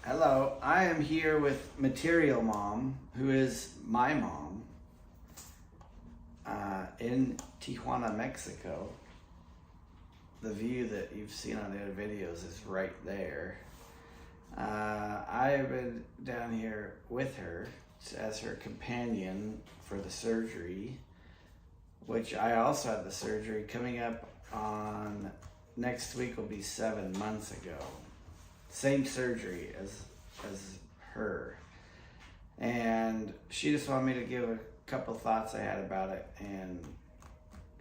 Hello, I am here with Material Mom, who is my mom, in Tijuana, Mexico. The view that you've seen on the other videos is right there. I've been down here with her as her companion for the surgery, which I also had the surgery coming up on next week will be 7 months ago. Same surgery as her, and she just wanted me to give a couple thoughts I had about it and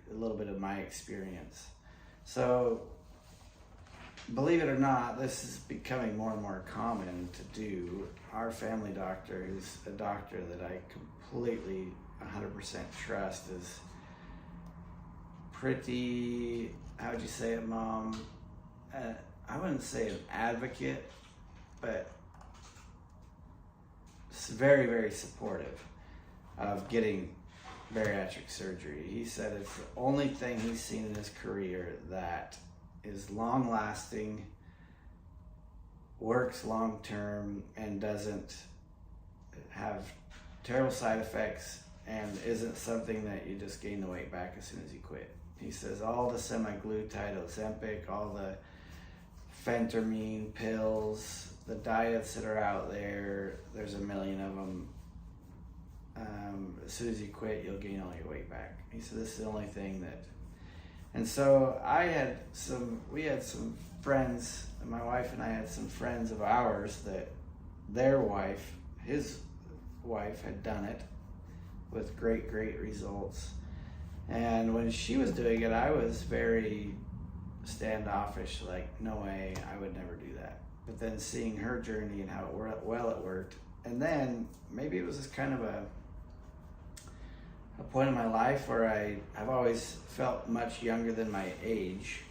a little bit of my experience. So, believe it or not, this is becoming more and more common to do. Our family doctor, who's a doctor that I completely 100% trust, is pretty, how would you say it, Mom? I wouldn't say an advocate, but it's very, very supportive of getting bariatric surgery. He said it's the only thing he's seen in his career that is long-lasting, works long-term, and doesn't have terrible side effects, and isn't something that you just gain the weight back as soon as you quit. He says all the semaglutide, Ozempic, all the phentermine pills, the diets that are out there, there's a million of them. As soon as you quit, you'll gain all your weight back. He said this is the only thing that, and so we had some friends, my wife and I had some friends of ours that his wife had done it with great results. And when she was doing it, I was very standoffish, like, no way, I would never do that. But then seeing her journey and how well it worked, and then maybe it was just kind of a point in my life where I've always felt much younger than my age.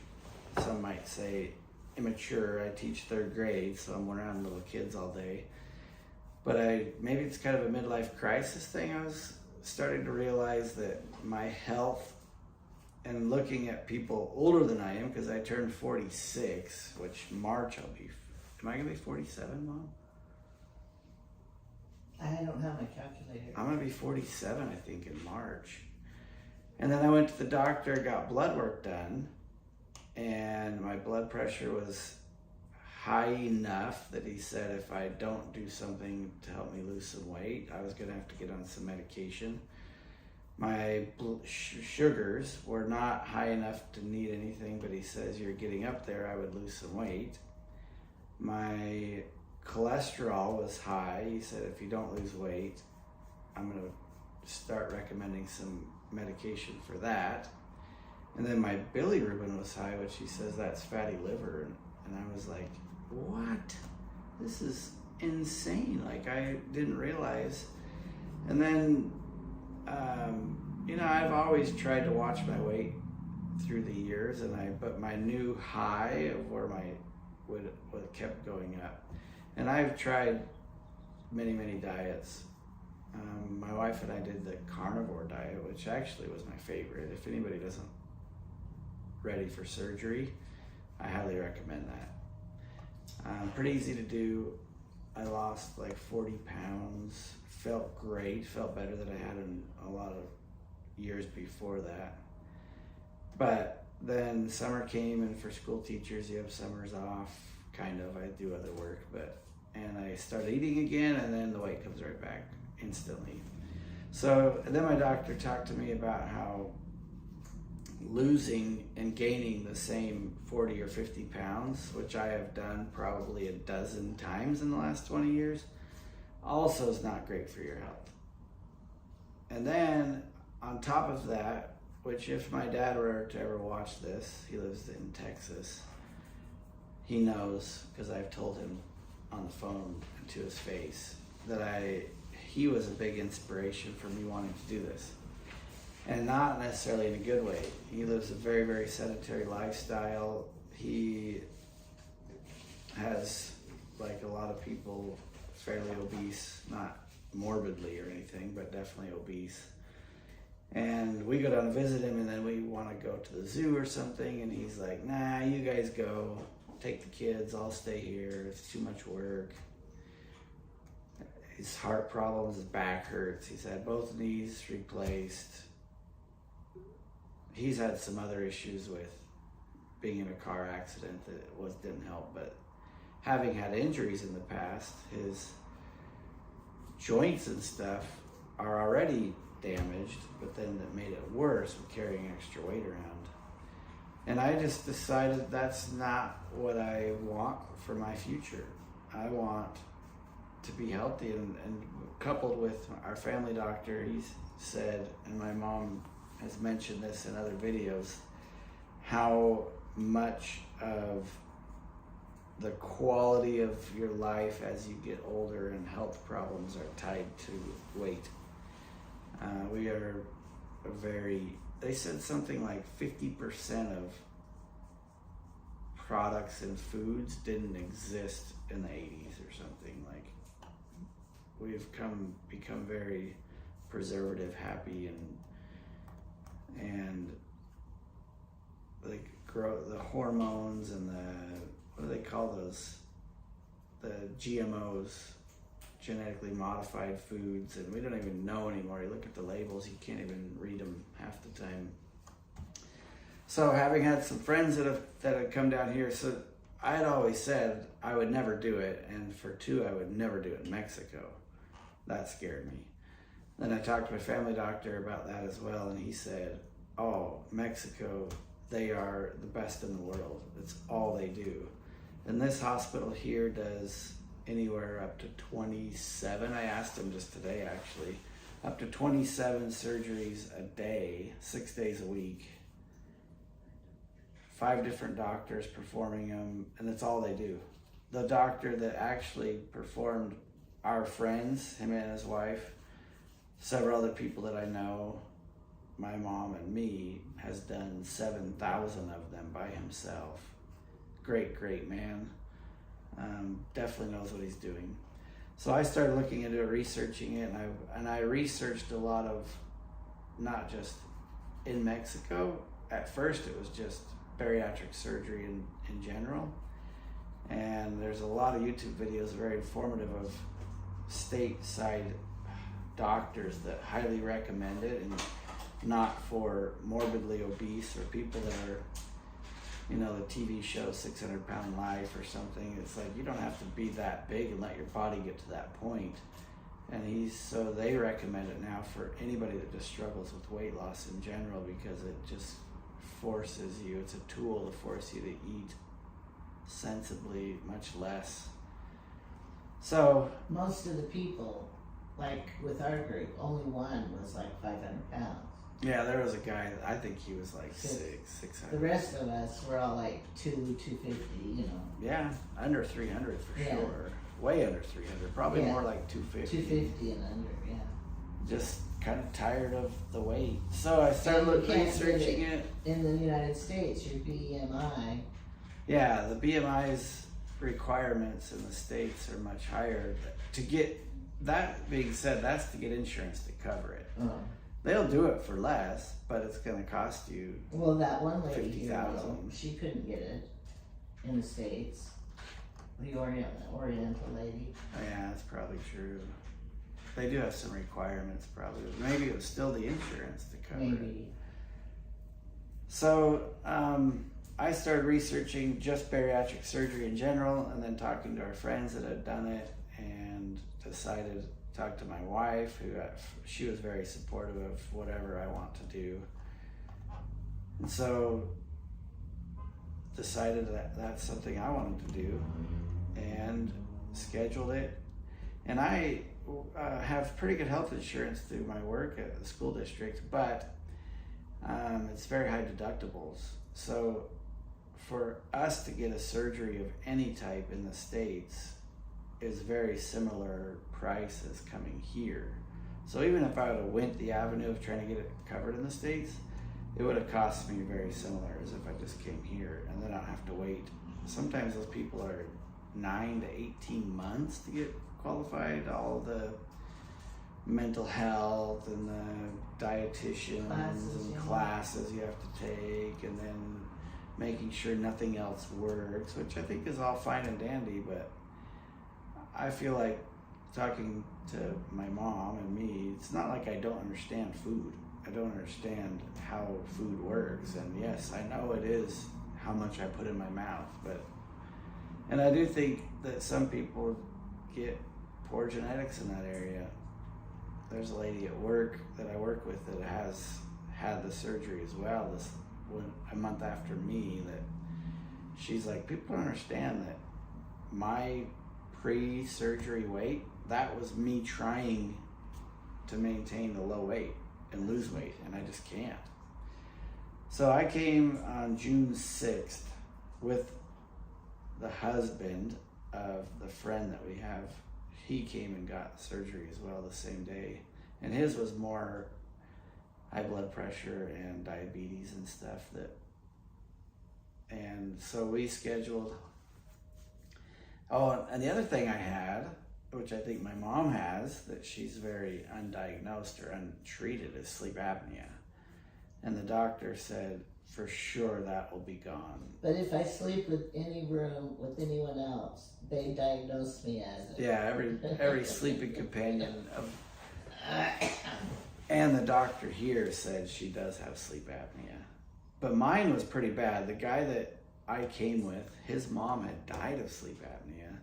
Some might say immature. I teach 3rd grade, so I'm around little kids all day. But maybe it's kind of a midlife crisis thing. I was starting to realize that my health, and looking at people older than I am, because I turned 46, which March I'll be. Am I gonna be 47, Mom? I don't have my calculator. I'm gonna be 47, I think, in March. And then I went to the doctor, got blood work done, and my blood pressure was high enough that he said if I don't do something to help me lose some weight, I was gonna have to get on some medication. My sugars were not high enough to need anything, but he says you're getting up there, I would lose some weight. My cholesterol was high. He said if you don't lose weight, I'm going to start recommending some medication for that. And then my bilirubin was high, which he says that's fatty liver. And I was like, what? This is insane. Like, I didn't realize. And then I've always tried to watch my weight through the years, but my new high of where my would kept going up. And I've tried many diets. My wife and I did the carnivore diet, which actually was my favorite. If anybody doesn't ready for surgery, I highly recommend that. Pretty easy to do. I lost like 40 pounds. Felt great, felt better than I had in a lot of years before that. But then summer came, and for school teachers, you have summers off, kind of. I do other work, and I started eating again, and then the weight comes right back instantly. So then my doctor talked to me about how losing and gaining the same 40 or 50 pounds, which I have done probably a dozen times in the last 20 years, also is not great for your health. And then on top of that, which if my dad were to ever watch this, he lives in Texas, he knows, because I've told him on the phone to his face, that he was a big inspiration for me wanting to do this. And not necessarily in a good way. He lives a very, very sedentary lifestyle. He has, like a lot of people, fairly obese, not morbidly or anything, but definitely obese. And we go down to visit him, and then we want to go to the zoo or something, and he's like, nah, you guys go, take the kids, I'll stay here, it's too much work. his heart problems, his back hurts. He's had both knees replaced. He's had some other issues with being in a car accident that didn't help, but having had injuries in the past, his joints and stuff are already damaged, but then that made it worse with carrying extra weight around. And I just decided that's not what I want for my future. I want to be healthy, and coupled with our family doctor, he's said, and my mom has mentioned this in other videos, how much of the quality of your life as you get older and health problems are tied to weight. We are they said something like 50% of products and foods didn't exist in the 80s or something. Like, we've become very preservative happy and like grow the hormones and what do they call those? The GMOs, genetically modified foods, and we don't even know anymore. You look at the labels, you can't even read them half the time. So having had some friends that have come down here, so I had always said I would never do it, and for two, I would never do it in Mexico. That scared me. Then I talked to my family doctor about that as well, and he said, oh, Mexico, they are the best in the world. It's all they do. And this hospital here does anywhere up to 27. I asked him just today, actually, up to 27 surgeries a day, 6 days a week. 5 different doctors performing them, and that's all they do. The doctor that actually performed our friends, him and his wife, several other people that I know, my mom and me, has done 7,000 of them by himself. Great man. Definitely knows what he's doing. So I started looking into it, researching it, and I researched a lot of, not just in Mexico. At first it was just bariatric surgery in general. And there's a lot of YouTube videos very informative of stateside doctors that highly recommend it, and not for morbidly obese or people that are, you know, the TV show 600 Pound Life or something. It's like, you don't have to be that big and let your body get to that point. And so they recommend it now for anybody that just struggles with weight loss in general, because it just forces you, it's a tool to force you to eat sensibly, much less. So most of the people, like with our group, only one was like 500 pounds. yeah, there was a guy, I think he was like 600. The rest of us were all like 250, you know. Yeah, under 300 for Yeah. sure. Way under 300, probably Yeah. more like 250. 250 and under, yeah. Just kind of tired of the weight. So I started And you can't researching do it. In the United States, your BMI, Yeah, the BMI's requirements in the States are much higher. To get, that being said, that's to get insurance to cover it. They'll do it for less, but it's going to cost you. well, that one lady here, $50,000. she couldn't get it in the States. The Oriental lady. Yeah, that's probably true. They do have some requirements, probably. Maybe it was still the insurance to cover it. Maybe. So I started researching just bariatric surgery in general, and then talking to our friends that had done it, and decided to talk to my wife, who she was very supportive of whatever I want to do. And so decided that that's something I wanted to do, and scheduled it. And I have pretty good health insurance through my work at the school district, but it's very high deductibles. So for us to get a surgery of any type in the States is very similar price as coming here. So even if I would have went the avenue of trying to get it covered in the States, it would have cost me very similar as if I just came here, and then I don't have to wait. Sometimes those people are 9 to 18 months to get qualified, all the mental health and the dietitians and classes you have to take, and then making sure nothing else works, which I think is all fine and dandy, but I feel like talking to my mom and me, it's not like I don't understand food. I don't understand how food works. And yes, I know it is how much I put in my mouth, and I do think that some people get poor genetics in that area. There's a lady at work that I work with that has had the surgery as well, a month after me, that she's like, people don't understand that my pre-surgery weight, that was me trying to maintain a low weight and lose weight, and I just can't. So I came on June 6th with the husband of the friend that we have. He came and got surgery as well the same day, and his was more high blood pressure and diabetes and stuff. And so we scheduled. Oh, and the other thing I had, which I think my mom has, that she's very undiagnosed or untreated, is sleep apnea. And the doctor said, for sure that will be gone. But if I sleep with any room with anyone else, they diagnose me as it. Yeah, every sleeping companion of, and the doctor here said she does have sleep apnea. But mine was pretty bad. The guy that I came with, his mom had died of sleep apnea.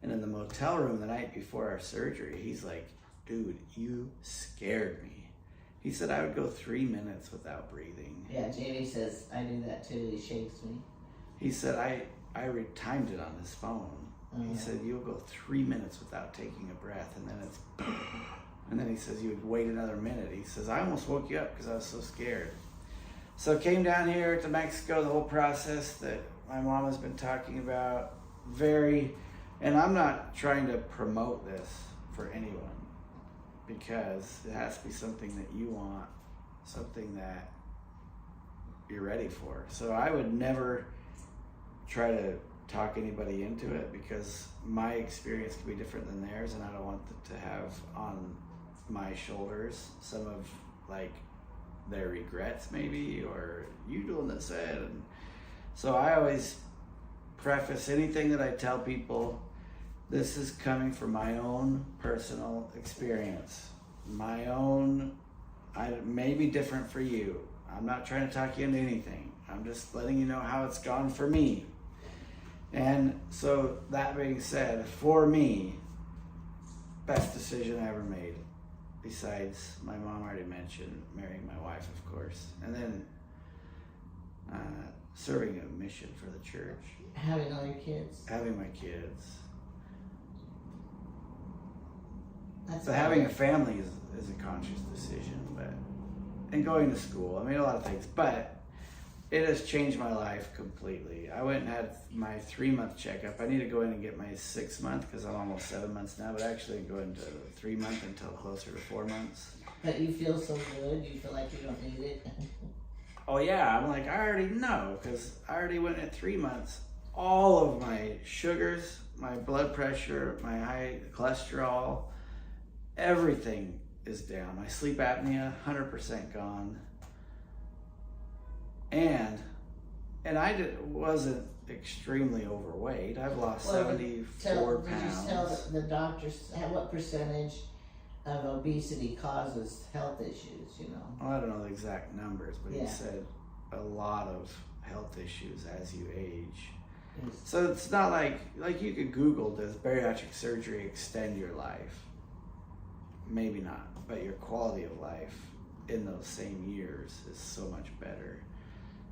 And in the motel room the night before our surgery, he's like, dude, you scared me. He said I would go 3 minutes without breathing. Yeah, Jamie says I do that too. He shakes me. He said I timed it on his phone. He said you'll go 3 minutes without taking a breath, and then it's, and then he says you would wait another minute. He says I almost woke you up because I was so scared. So came down here to Mexico, the whole process that my mom has been talking about. And I'm not trying to promote this for anyone, because it has to be something that you want, something that you're ready for. So I would never try to talk anybody into it, because my experience could be different than theirs, and I don't want to have on my shoulders some of like their regrets maybe, or you doing this head. And so I always preface anything that I tell people, this is coming from my own personal experience. My own, I may be different for you. I'm not trying to talk you into anything. I'm just letting you know how it's gone for me. And so that being said, for me, best decision I ever made, besides my mom already mentioned, marrying my wife, of course, and then serving a mission for the church. Having all your kids. Having my kids. That's having a family is a conscious decision, and going to school, I mean, a lot of things, but it has changed my life completely. I went and had my 3-month checkup. I need to go in and get my 6 month, because I'm almost 7 months now, but actually go into 3 month until closer to 4 months. But you feel so good, you feel like you don't need it. Oh yeah, I'm like, I already know, because I already went at 3 months. All of my sugars, my blood pressure, my high cholesterol, everything is down. My sleep apnea, 100% gone. And I wasn't extremely overweight. I've lost 74 pounds. Did you tell the doctors what percentage of obesity causes health issues, you know? Well, I don't know the exact numbers, but Yeah. he said a lot of health issues as you age. Yes. So it's not like you could Google, does bariatric surgery extend your life? Maybe not, but your quality of life in those same years is so much better.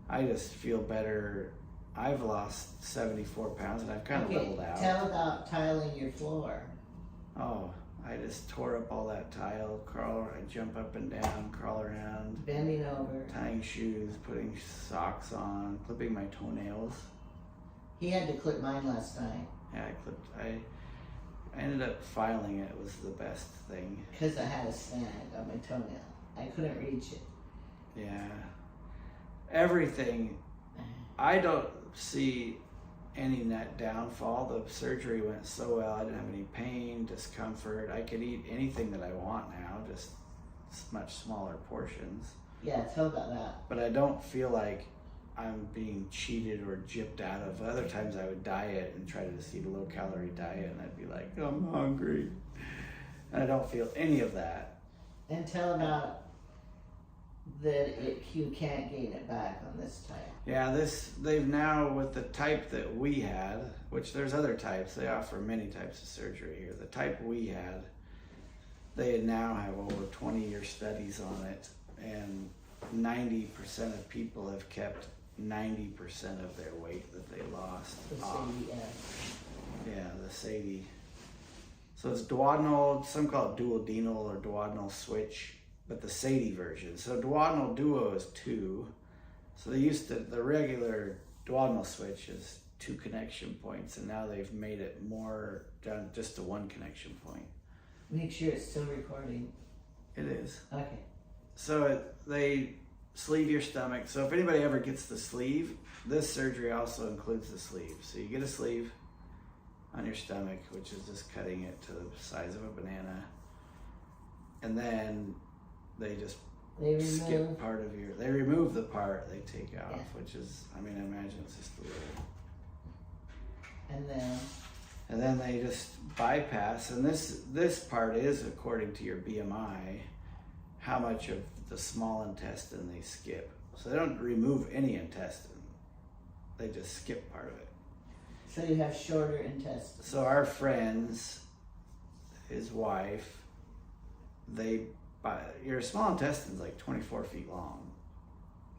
I just feel better. I've lost 74 pounds and I've kind of leveled out. Tell about tiling your floor. Oh, I just tore up all that tile, I jump up and down, crawl around. Bending over. Tying shoes, putting socks on, clipping my toenails. He had to clip mine last night. Yeah, I ended up filing it. It was the best thing. Because I had a snag on my toenail. I couldn't reach it. Yeah. Everything. I don't see any net downfall. The surgery went so well. I didn't have any pain, discomfort. I could eat anything that I want now, just much smaller portions. Yeah, tell about that. But I don't feel like I'm being cheated or gypped out of. Other times I would diet and try to just eat a low calorie diet, and I'd be like, I'm hungry. And I don't feel any of that. And tell about that you can't gain it back on this type. Yeah, they've now, with the type that we had, which there's other types, they offer many types of surgery here. The type we had, they now have over 20-year studies on it, and 90% of people have kept 90% of their weight that they lost off. SADI-S. Yeah, the SADI. So it's duodenal, some call it duodenal or duodenal switch, but the SADI version. So duodenal duo is 2. So they used to, the regular duodenal switch is 2 connection points, and now they've made it more down just to 1 connection point. Make sure it's still recording. It is. Okay. So they sleeve your stomach. So if anybody ever gets the sleeve, this surgery also includes the sleeve. So you get a sleeve on your stomach, which is just cutting it to the size of a banana. And then they just skip part of your, they remove the part they take off, which is, I mean, I imagine it's just a little. And then they just bypass, and this part is according to your BMI, how much of the small intestine they skip. So they don't remove any intestine, they just skip part of it. So you have shorter intestines. So our friends, his wife, your small intestine's like 24 feet long.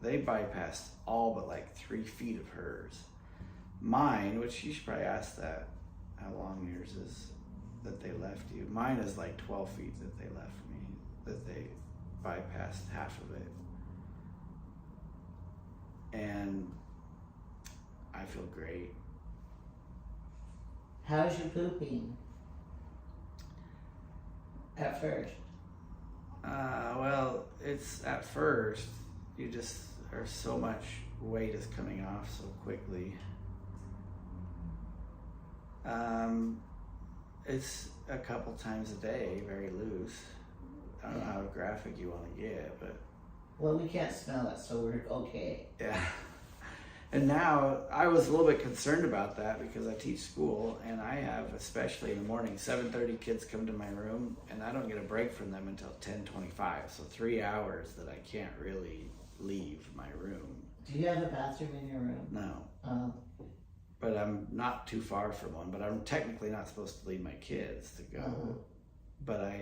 They bypassed all but like 3 feet of hers. Mine, which you should probably ask that, how long yours is that they left you. Mine is like 12 feet that they left me, that they bypassed half of it. And I feel great. How's your pooping? At first? Well, it's at first, you just are so much weight is coming off so quickly. It's a couple times a day, very loose. I don't know how graphic you want to get, but. Well, we can't smell it, so we're okay. Yeah. And now, I was a little bit concerned about that because I teach school, and I have, especially in the morning, 7:30 kids come to my room, and I don't get a break from them until 10:25. So 3 hours that I can't really leave my room. Do you have a bathroom in your room? No. But I'm not too far from one, but I'm technically not supposed to leave my kids to go. But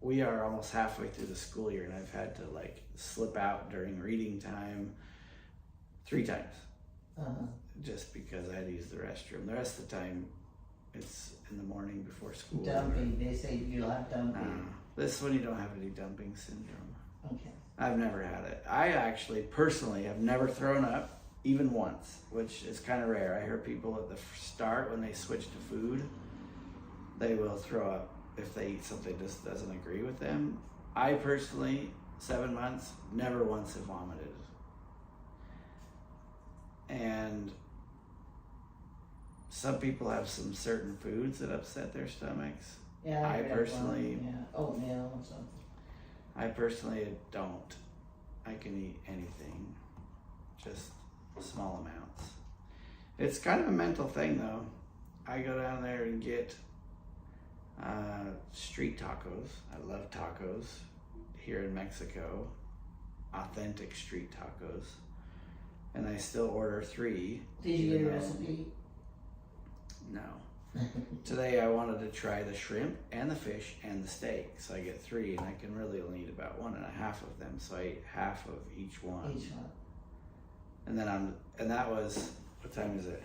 we are almost halfway through the school year, and I've had to like slip out during reading time 3 times. Just because I had to use the restroom. The rest of the time, it's in the morning before school. Dumping, they say you'll have dumping. This one you don't have any dumping syndrome. Okay. I've never had it. I actually, personally, have never thrown up, even once, which is kind of rare. I hear people at the start, when they switch to food, they will throw up if they eat something that just doesn't agree with them. I personally, 7 months, never once have vomited. And some people have some certain foods that upset their stomachs. Yeah, I personally, oatmeal or something. I personally don't. I can eat anything, just small amounts. It's kind of a mental thing though. I go down there and get street tacos. I love tacos here in Mexico, authentic street tacos. And I still order 3. Did you get a recipe? No. Today I wanted to try the shrimp and the fish and the steak. So I get 3, and I can really only eat about 1.5 of them. So I ate half of each one. Each one. And that was, what time is it?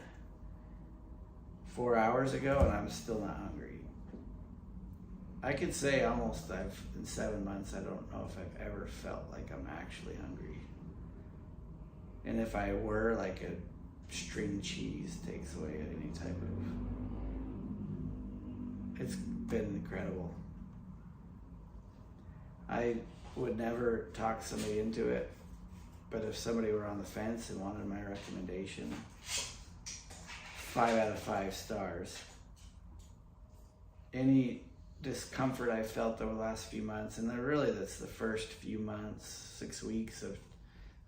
4 hours ago, and I'm still not hungry. I could say almost in 7 months, I don't know if I've ever felt like I'm actually hungry. And if I were, like a string cheese takes away any type of, it's been incredible. I would never talk somebody into it, but if somebody were on the fence and wanted my recommendation, 5 out of 5 stars. Any discomfort I felt over the last few months, and then really that's the first few months, 6 weeks of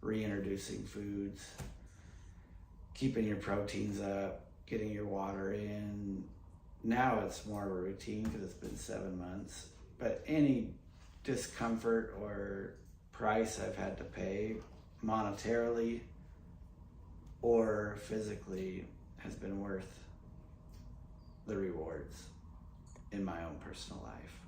reintroducing foods, keeping your proteins up, getting your water in. Now it's more of a routine because it's been 7 months. But any discomfort or price I've had to pay monetarily or physically has been worth the rewards in my own personal life.